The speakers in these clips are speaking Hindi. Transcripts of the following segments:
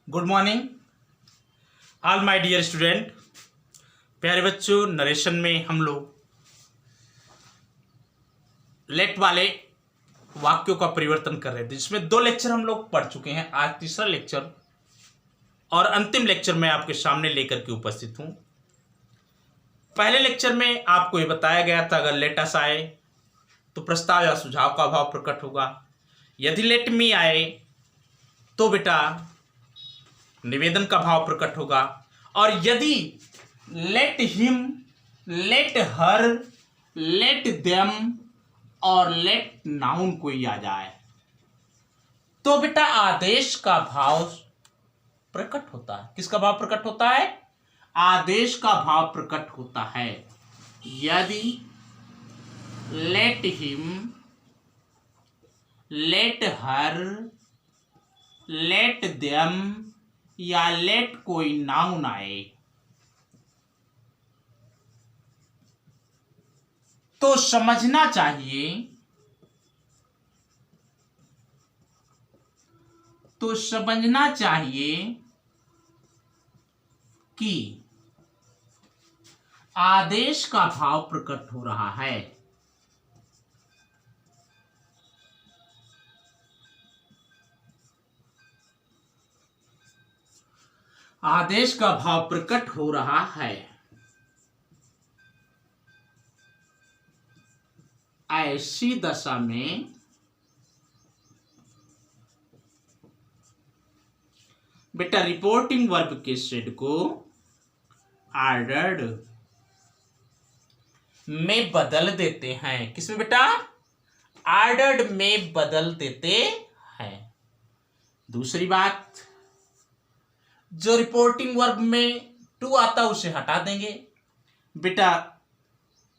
Good morning all my dear student. प्यारे बच्चों, नरेशन में हम लोग लेट वाले वाक्यों का परिवर्तन कर रहे थे, जिसमें 2 लेक्चर हम लोग पढ़ चुके हैं। आज तीसरा लेक्चर और अंतिम लेक्चर मैं आपके सामने लेकर के उपस्थित हूं। पहले लेक्चर में आपको ये बताया गया था, अगर लेट अस आए तो प्रस्ताव या सुझाव का भाव प्रकट होगा। यदि लेट मी आए तो बेटा निवेदन का भाव प्रकट होगा। और यदि let him, let her, let them और लेट नाउन कोई आ जाए तो बेटा आदेश का भाव प्रकट होता है। किसका भाव प्रकट होता है? आदेश का भाव प्रकट होता है। यदि let him, let her, let them या लेट कोई नाउन आए तो समझना चाहिए, कि आदेश का भाव प्रकट हो रहा है। आदेश का भाव प्रकट हो रहा है। ऐसी दशा में बेटा रिपोर्टिंग वर्ब के सेड को ऑर्डर्ड में बदल देते हैं। किसमें बेटा? ऑर्डर्ड में बदल देते हैं। दूसरी बात, जो रिपोर्टिंग वर्ब में टू आता उसे हटा देंगे बेटा।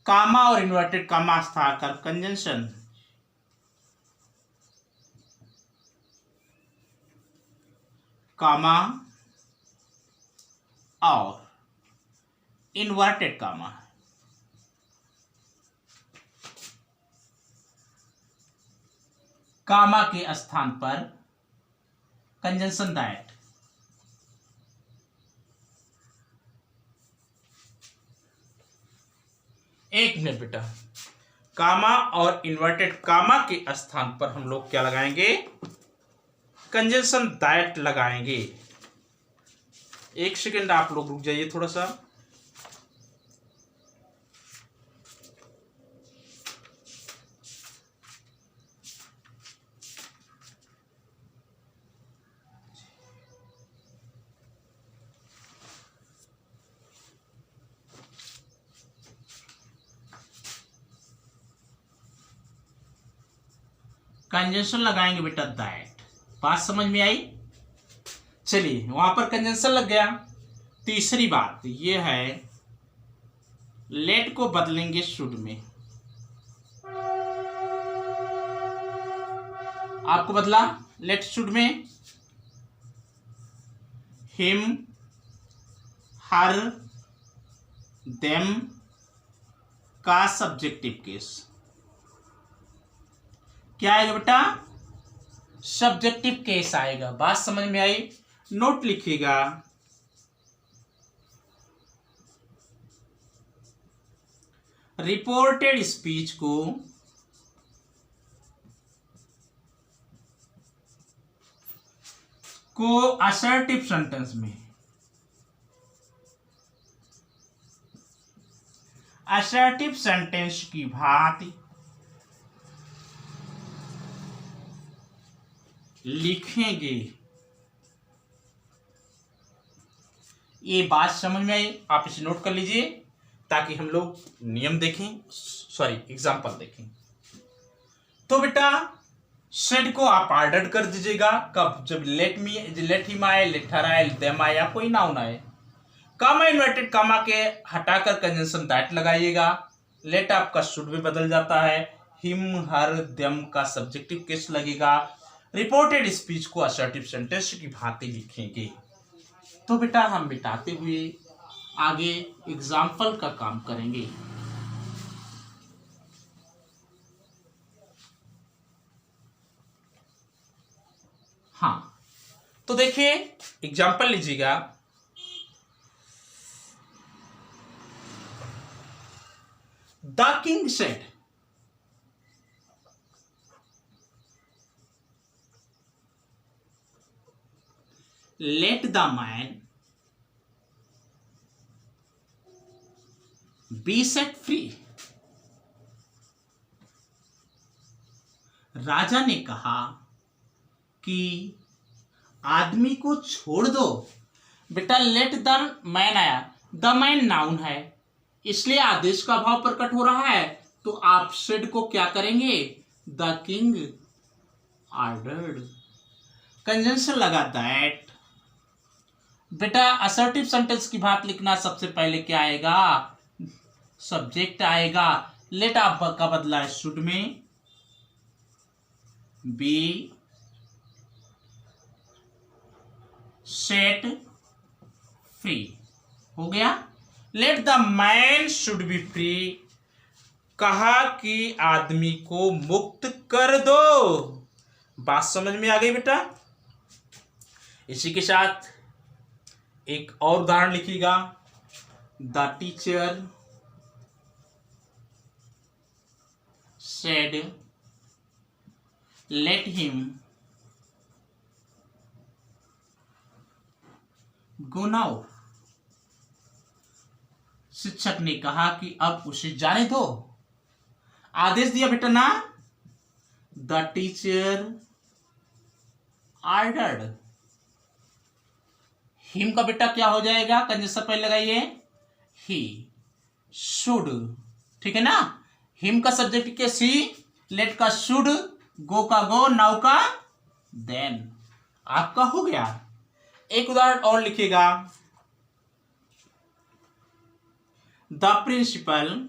कामा और इन्वर्टेड कामा स्थाकर कंजंक्शन, कामा और इन्वर्टेड कामा, कामा के स्थान पर कंजंक्शन दैट। एक मिनट बेटा, कामा और इन्वर्टेड कामा के स्थान पर हम लोग क्या लगाएंगे? कंजंक्शन दैट लगाएंगे। एक सेकंड आप लोग रुक जाइए थोड़ा सा। कंजंक्शन लगाएंगे बेटा दैट। बात समझ में आई? चलिए, वहां पर कंजंक्शन लग गया। तीसरी बात ये है, लेट को बदलेंगे शुड में। आपको बदला लेट शुड में। हिम, हर, देम का सब्जेक्टिव केस क्या आएगा बेटा? सब्जेक्टिव केस आएगा। बात समझ में आई? नोट लिखिएगा। रिपोर्टेड स्पीच को असर्टिव सेंटेंस में, असर्टिव सेंटेंस की भांति लिखेंगे। ये बात समझ में आई? आप इसे नोट कर लीजिए ताकि हम लोग नियम देखें, सॉरी एग्जाम्पल देखें। तो बेटा सेड को आप ऑर्डर कर दीजिएगा। कब? जब लेट हिम आए, लेट हर आए, देम आए या कोई नाउन आए। कामा इन्वर्टेड कामा के हटाकर कंजंक्शन दैट लगाइएगा। लेट आपका शुड में बदल जाता है। हिम, हर, देम का सब्जेक्टिव केस लगेगा। रिपोर्टेड स्पीच को असर्टिव सेंटेंस की भांति लिखेंगे। तो बेटा हम मिटाते हुए आगे एग्जाम्पल का काम करेंगे। हाँ, तो देखिए एग्जाम्पल लीजिएगा, the king said, let the man be set free. राजा ने कहा कि आदमी को छोड़ दो। बेटा लेट द मैन आया, द मैन नाउन है इसलिए आदेश का भाव प्रकट हो रहा है, तो आप सेड को क्या करेंगे, द किंग ऑर्डर्ड, कंजंक्शन लगा दैट। बेटा असर्टिव सेंटेंस की बात लिखना सबसे पहले क्या आएगा, सब्जेक्ट आएगा। लेट आपका बदला है शुड में, बी सेट फ्री हो गया। Late the man should be free, कहा कि आदमी को मुक्त कर दो। बात समझ में आ गई बेटा। इसी के साथ एक और उदाहरण लिखिएगा, the teacher said let him go now. शिक्षक ने कहा कि अब उसे जाने दो, आदेश दिया बेटा ना, द टीचर ऑर्डर्ड। हिम का बेटा क्या हो जाएगा, कंजंक्शन पहले लगाइए, ही शुड, ठीक है ना। हिम का सब्जेक्ट के सी, लेट का शुड, गो का गो, नाउ का देन, आपका हो गया। एक उदाहरण और लिखिएगा, the principal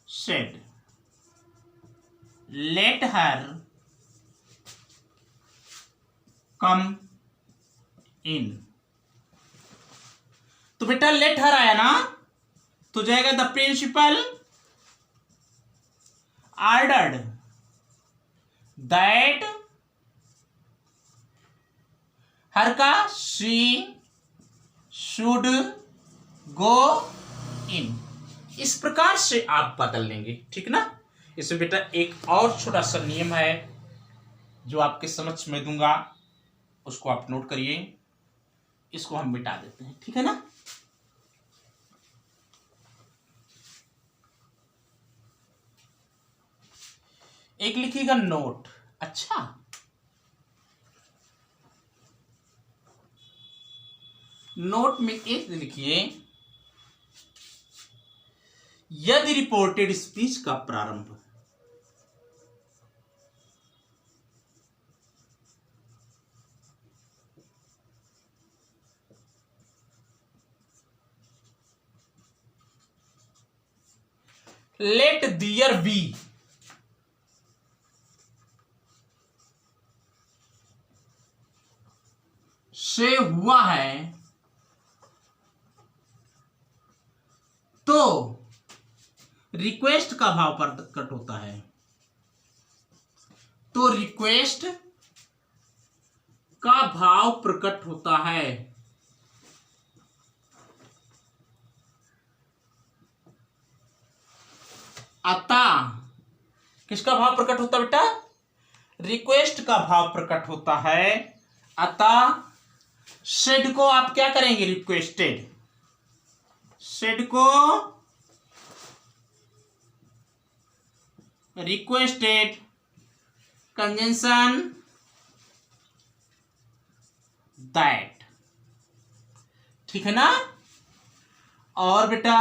said let her come in. तो बेटा लेट हर आया ना, तो जाएगा the principal ordered that, her का शी शुड गो इन। इस प्रकार से आप बदल लेंगे, ठीक ना। इसमें बेटा एक और छोटा सा नियम है जो आपके समझ में दूंगा, उसको आप नोट करिए। इसको हम मिटा देते हैं, ठीक है ना। एक लिखिएगा नोट, अच्छा नोट में एक लिखिए, यदि रिपोर्टेड स्पीच का प्रारंभ लेट दियर बी से हुआ है, तो रिक्वेस्ट का भाव प्रकट होता है, तो रिक्वेस्ट का भाव प्रकट होता है। अतः किसका भाव प्रकट होता है बेटा, रिक्वेस्ट का भाव प्रकट होता है। अतः सेड को आप क्या करेंगे, रिक्वेस्टेड, सेड को रिक्वेस्टेड, कंजंक्शन दैट, ठीक है ना। और बेटा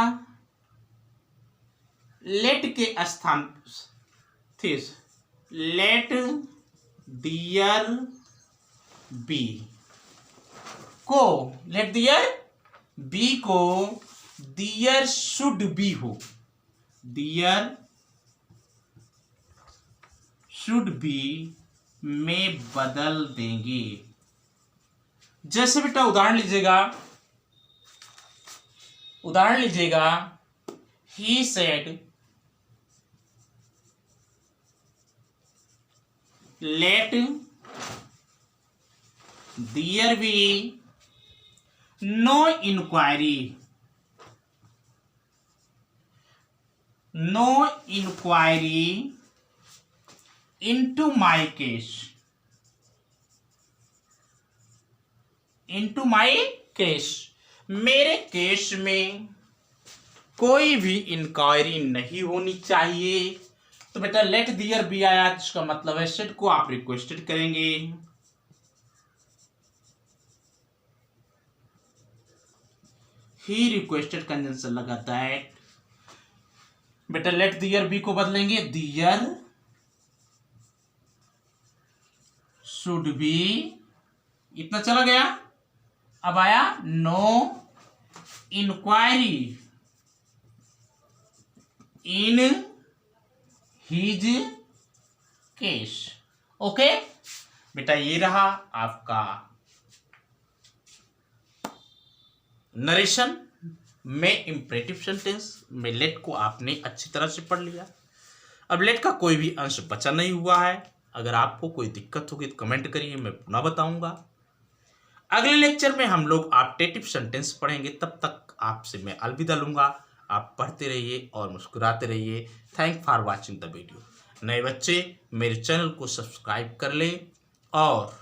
लेट के स्थान थे, लेट दियर बी को, लेट दियर बी को दियर शुड बी हो, दियर शुड बी में बदल देंगे। जैसे बेटा उदाहरण लीजिएगा, उदाहरण लीजिएगा, he said let there be no inquiry into my case मेरे केस में कोई भी इंक्वायरी नहीं होनी चाहिए। तो बेटा लेट दियर बी आया, जिसका मतलब है सेट को आप रिक्वेस्टेड करेंगे। ही रिक्वेस्टेड कंजंक्शन लगाता है। बेटा लेट दियर बी को बदलेंगे, दियर शुड बी, इतना चला गया। अब आया no inquiry in his case. Okay बेटा, ये रहा आपका नरेशन में इंपरेटिव सेंटेंस में लेट को आपने अच्छी तरह से पढ़ लिया। अब लेट का कोई भी अंश बचा नहीं हुआ है। अगर आपको कोई दिक्कत होगी तो कमेंट करिए, मैं पुनः बताऊंगा। अगले लेक्चर में हम लोग ऑप्टेटिव सेंटेंस पढ़ेंगे। तब तक आपसे मैं अलविदा लूंगा। आप पढ़ते रहिए और मुस्कुराते रहिए। Thank for watching the video. नए बच्चे मेरे चैनल को सब्सक्राइब कर ले और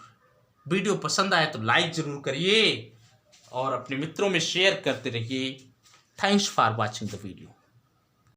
वीडियो पसंद आए तो लाइक जरूर करिए और अपने मित्रों में शेयर करते रहिए। Thanks for watching the video.